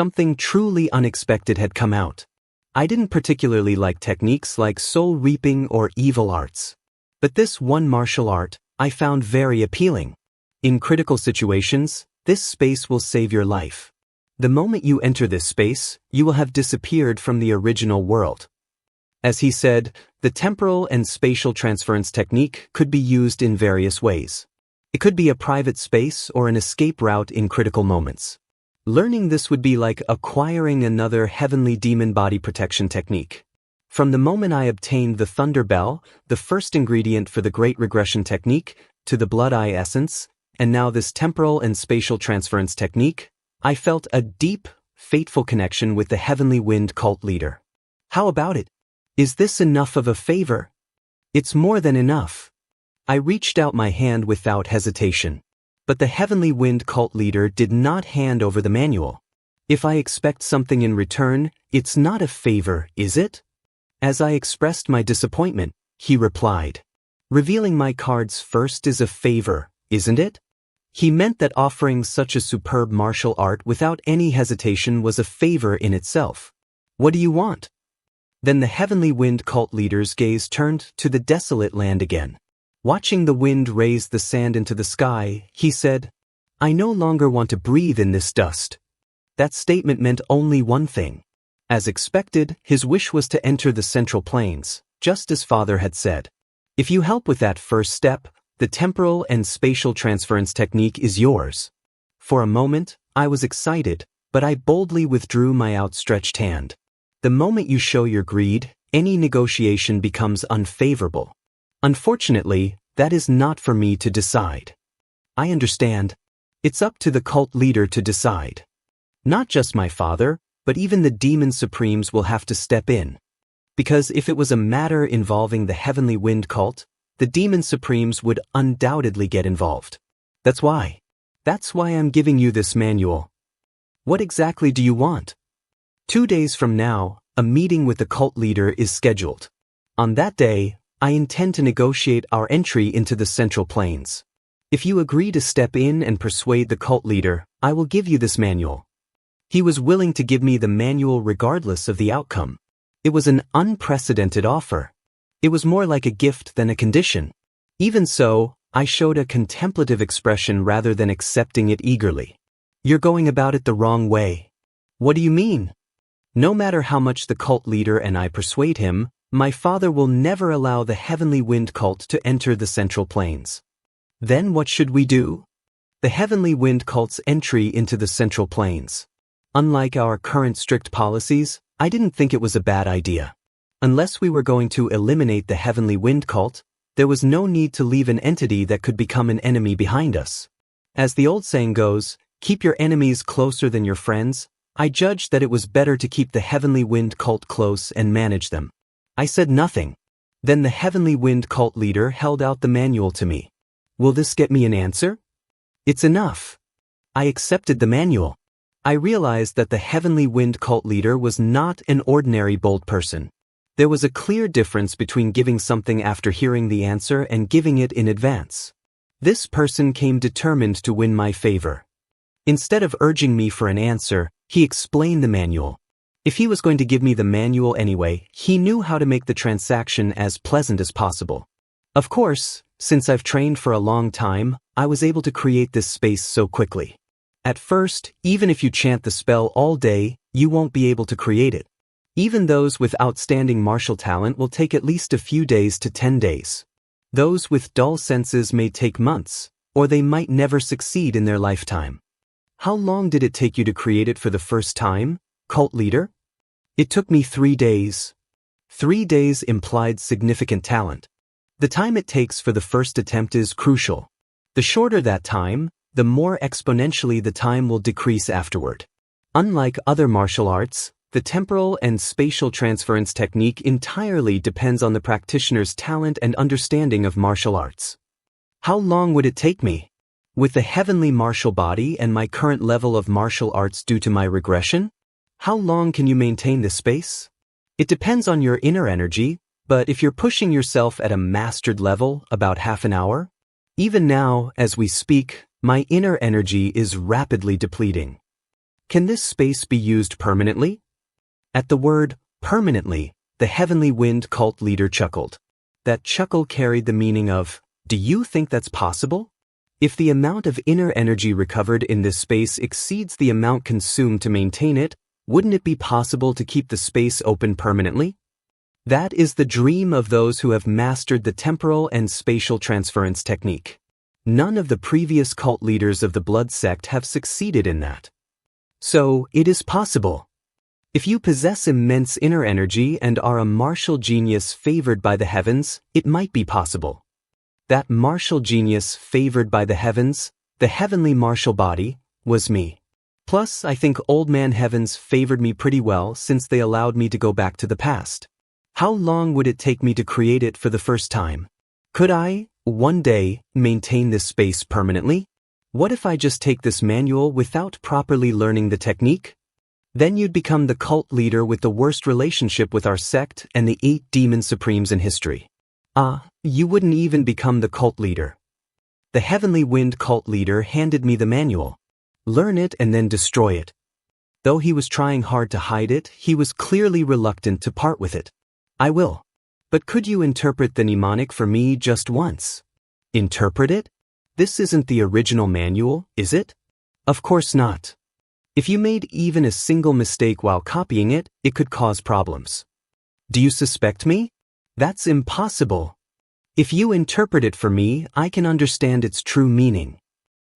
something truly unexpected had come out. I didn't particularly like techniques like soul reaping or evil arts. But this one martial art, I found very appealing. In critical situations, this space will save your life. The moment you enter this space, you will have disappeared from the original world. As he said, the temporal and spatial transference technique could be used in various ways. It could be a private space or an escape route in critical moments. Learning this would be like acquiring another heavenly demon body protection technique. From the moment I obtained the Thunder Bell, the first ingredient for the Great Regression technique, to the Blood Eye essence, and now this temporal and spatial transference technique, I felt a deep, fateful connection with the Heavenly Wind cult leader. How about it? Is this enough of a favor? It's more than enough. I reached out my hand without hesitation. But the Heavenly Wind cult leader did not hand over the manual. If I expect something in return, it's not a favor, is it? As I expressed my disappointment, he replied, "Revealing my cards first is a favor, isn't it?" He meant that offering such a superb martial art without any hesitation was a favor in itself. What do you want? Then the Heavenly Wind cult leader's gaze turned to the desolate land again. Watching the wind raise the sand into the sky, he said, "I no longer want to breathe in this dust." That statement meant only one thing. As expected, his wish was to enter the Central Plains, just as Father had said. If you help with that first step, the temporal and spatial transference technique is yours. For a moment, I was excited, but I boldly withdrew my outstretched hand. The moment you show your greed, any negotiation becomes unfavorable. Unfortunately, that is not for me to decide. I understand. It's up to the cult leader to decide. Not just my father, but even the demon supremes will have to step in. Because if it was a matter involving the Heavenly Wind cult, the demon supremes would undoubtedly get involved. That's why I'm giving you this manual. What exactly do you want? 2 days from now, a meeting with the cult leader is scheduled. On that day, I intend to negotiate our entry into the Central Plains. If you agree to step in and persuade the cult leader, I will give you this manual. He was willing to give me the manual regardless of the outcome. It was an unprecedented offer. It was more like a gift than a condition. Even so, I showed a contemplative expression rather than accepting it eagerly. You're going about it the wrong way. What do you mean? No matter how much the cult leader and I persuade him, my father will never allow the Heavenly Wind cult to enter the Central Plains. Then what should we do? The Heavenly Wind cult's entry into the Central Plains. Unlike our current strict policies, I didn't think it was a bad idea. Unless we were going to eliminate the Heavenly Wind cult, there was no need to leave an entity that could become an enemy behind us. As the old saying goes, keep your enemies closer than your friends. I judged that it was better to keep the Heavenly Wind cult close and manage them. I said nothing. Then the Heavenly Wind cult leader held out the manual to me. Will this get me an answer? It's enough. I accepted the manual. I realized that the Heavenly Wind cult leader was not an ordinary bold person. There was a clear difference between giving something after hearing the answer and giving it in advance. This person came determined to win my favor. Instead of urging me for an answer, he explained the manual. If he was going to give me the manual anyway, he knew how to make the transaction as pleasant as possible. Of course, since I've trained for a long time, I was able to create this space so quickly. At first, even if you chant the spell all day, you won't be able to create it. Even those with outstanding martial talent will take at least a few days to 10 days. Those with dull senses may take months, or they might never succeed in their lifetime. How long did it take you to create it for the first time, cult leader? It took me 3 days. 3 days implied significant talent. The time it takes for the first attempt is crucial. The shorter that time, the more exponentially the time will decrease afterward. Unlike other martial arts, the temporal and spatial transference technique entirely depends on the practitioner's talent and understanding of martial arts. How long would it take me? With the heavenly martial body and my current level of martial arts due to my regression? How long can you maintain this space? It depends on your inner energy, but if you're pushing yourself at a mastered level, about half an hour? Even now, as we speak, my inner energy is rapidly depleting. Can this space be used permanently? At the word permanently, the Heavenly Wind cult leader chuckled. That chuckle carried the meaning of, do you think that's possible? If the amount of inner energy recovered in this space exceeds the amount consumed to maintain it, wouldn't it be possible to keep the space open permanently? That is the dream of those who have mastered the temporal and spatial transference technique. None of the previous cult leaders of the blood sect have succeeded in that. So, it is possible. If you possess immense inner energy and are a martial genius favored by the heavens, it might be possible. That martial genius favored by the heavens, the heavenly martial body, was me. Plus, I think Old Man Heavens favored me pretty well since they allowed me to go back to the past. How long would it take me to create it for the first time? Could I, one day, maintain this space permanently? What if I just take this manual without properly learning the technique? Then you'd become the cult leader with the worst relationship with our sect and the 8 demon supremes in history. You wouldn't even become the cult leader. The Heavenly Wind cult leader handed me the manual. Learn it and then destroy it. Though he was trying hard to hide it, he was clearly reluctant to part with it. I will. But could you interpret the mnemonic for me just once? Interpret it? This isn't the original manual, is it? Of course not. If you made even a single mistake while copying it, it could cause problems. Do you suspect me? That's impossible. If you interpret it for me, I can understand its true meaning.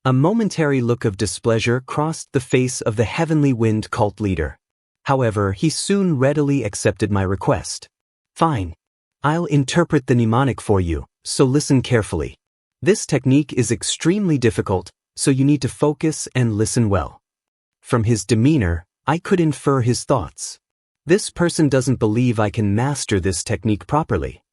A momentary look of displeasure crossed the face of the Heavenly Wind cult leader. However, he soon readily accepted my request. Fine. I'll interpret the mnemonic for you, so listen carefully. This technique is extremely difficult, so you need to focus and listen well. From his demeanor, I could infer his thoughts. This person doesn't believe I can master this technique properly.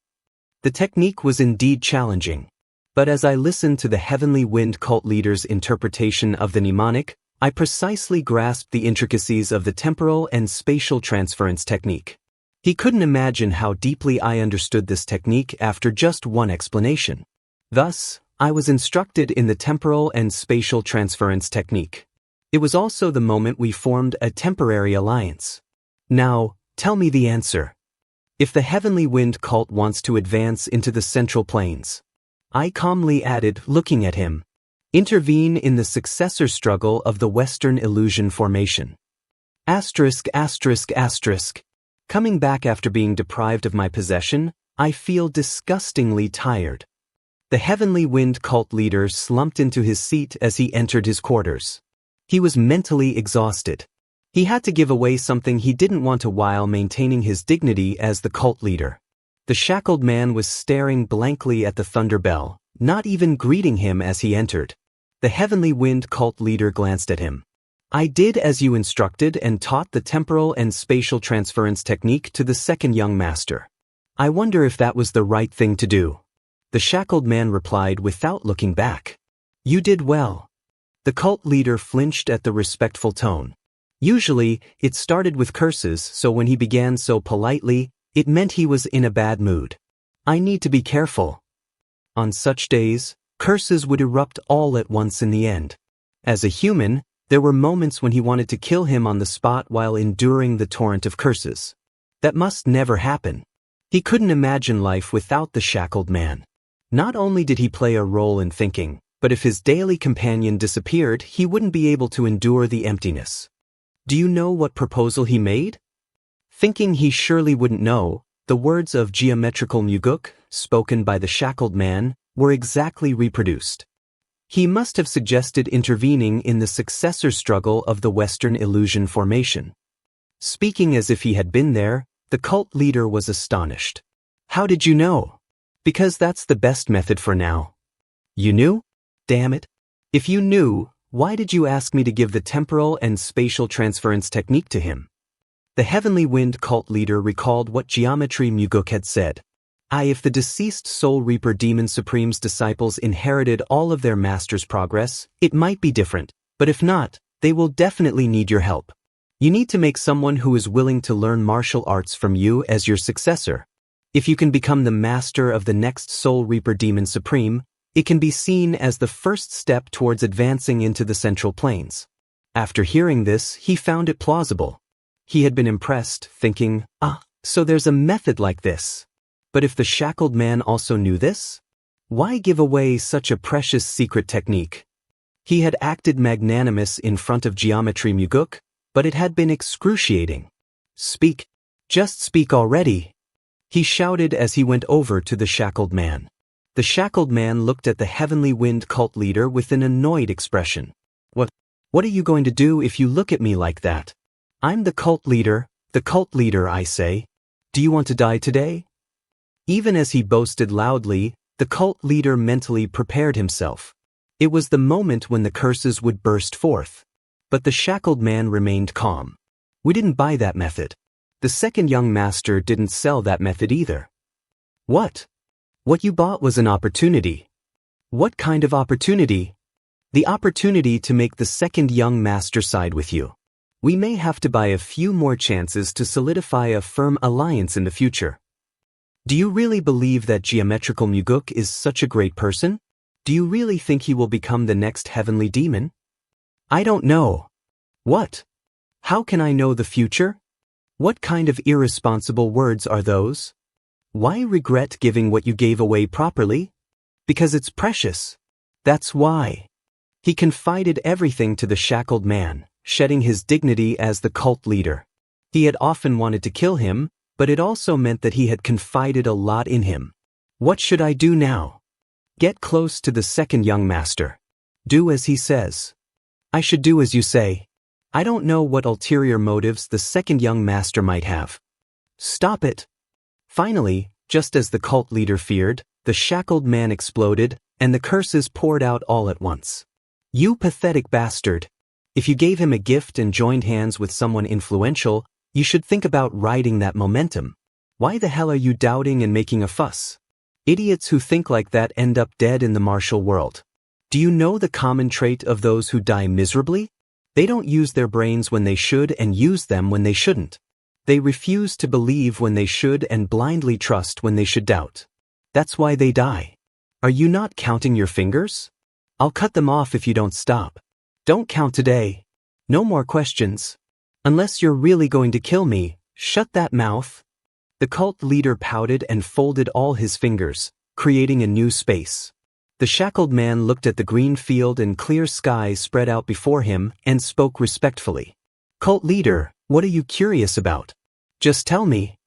The technique was indeed challenging. But as I listened to the Heavenly Wind cult leader's interpretation of the mnemonic, I precisely grasped the intricacies of the temporal and spatial transference technique. He couldn't imagine how deeply I understood this technique after just one explanation. Thus, I was instructed in the temporal and spatial transference technique. It was also the moment we formed a temporary alliance. Now, tell me the answer. If the Heavenly Wind cult wants to advance into the central planes, I calmly added, looking at him, intervene in the successor struggle of the Western Illusion formation. Asterisk. Coming back after being deprived of my possession, I feel disgustingly tired. The Heavenly Wind cult leader slumped into his seat as he entered his quarters. He was mentally exhausted. He had to give away something he didn't want to while maintaining his dignity as the cult leader. The shackled man was staring blankly at the thunder bell, not even greeting him as he entered. The Heavenly Wind cult leader glanced at him. I did as you instructed and taught the temporal and spatial transference technique to the second young master. I wonder if that was the right thing to do. The shackled man replied without looking back. You did well. The cult leader flinched at the respectful tone. Usually, it started with curses, so when he began so politely, it meant he was in a bad mood. I need to be careful. On such days, curses would erupt all at once in the end. As a human, there were moments when he wanted to kill him on the spot while enduring the torrent of curses. That must never happen. He couldn't imagine life without the shackled man. Not only did he play a role in thinking, but if his daily companion disappeared, he wouldn't be able to endure the emptiness. Do you know what proposal he made? Thinking he surely wouldn't know, the words of geometrical muguk, spoken by the shackled man, were exactly reproduced. He must have suggested intervening in the successor struggle of the Western Illusion formation. Speaking as if he had been there, the cult leader was astonished. How did you know? Because that's the best method for now. You knew? Damn it. If you knew, why did you ask me to give the temporal and spatial transference technique to him? The Heavenly Wind cult leader recalled what Geometry Muguk had said. If the deceased Soul Reaper Demon Supreme's disciples inherited all of their master's progress, it might be different, but if not, they will definitely need your help. You need to make someone who is willing to learn martial arts from you as your successor. If you can become the master of the next Soul Reaper Demon Supreme, it can be seen as the first step towards advancing into the central planes. After hearing this, he found it plausible. He had been impressed, thinking, so there's a method like this. But if the shackled man also knew this? Why give away such a precious secret technique? He had acted magnanimous in front of Geometry Muguk, but it had been excruciating. Speak. Just speak already. He shouted as he went over to the shackled man. The shackled man looked at the Heavenly Wind cult leader with an annoyed expression. What are you going to do if you look at me like that? I'm the cult leader, I say. Do you want to die today? Even as he boasted loudly, the cult leader mentally prepared himself. It was the moment when the curses would burst forth. But the shackled man remained calm. We didn't buy that method. The second young master didn't sell that method either. What? What you bought was an opportunity. What kind of opportunity? The opportunity to make the second young master side with you. We may have to buy a few more chances to solidify a firm alliance in the future. Do you really believe that Geometrical Muguk is such a great person? Do you really think he will become the next heavenly demon? I don't know. What? How can I know the future? What kind of irresponsible words are those? Why regret giving what you gave away properly? Because it's precious. That's why. He confided everything to the shackled man, shedding his dignity as the cult leader. He had often wanted to kill him, but it also meant that he had confided a lot in him. What should I do now? Get close to the second young master. Do as he says. I should do as you say. I don't know what ulterior motives the second young master might have. Stop it. Finally, just as the cult leader feared, the shackled man exploded, and the curses poured out all at once. You pathetic bastard. If you gave him a gift and joined hands with someone influential, you should think about riding that momentum. Why the hell are you doubting and making a fuss? Idiots who think like that end up dead in the martial world. Do you know the common trait of those who die miserably? They don't use their brains when they should and use them when they shouldn't. They refuse to believe when they should and blindly trust when they should doubt. That's why they die. Are you not counting your fingers? I'll cut them off if you don't stop. Don't count today. No more questions. Unless you're really going to kill me, shut that mouth. The cult leader pouted and folded all his fingers, creating a new space. The shackled man looked at the green field and clear sky spread out before him and spoke respectfully. Cult leader, what are you curious about? Just tell me.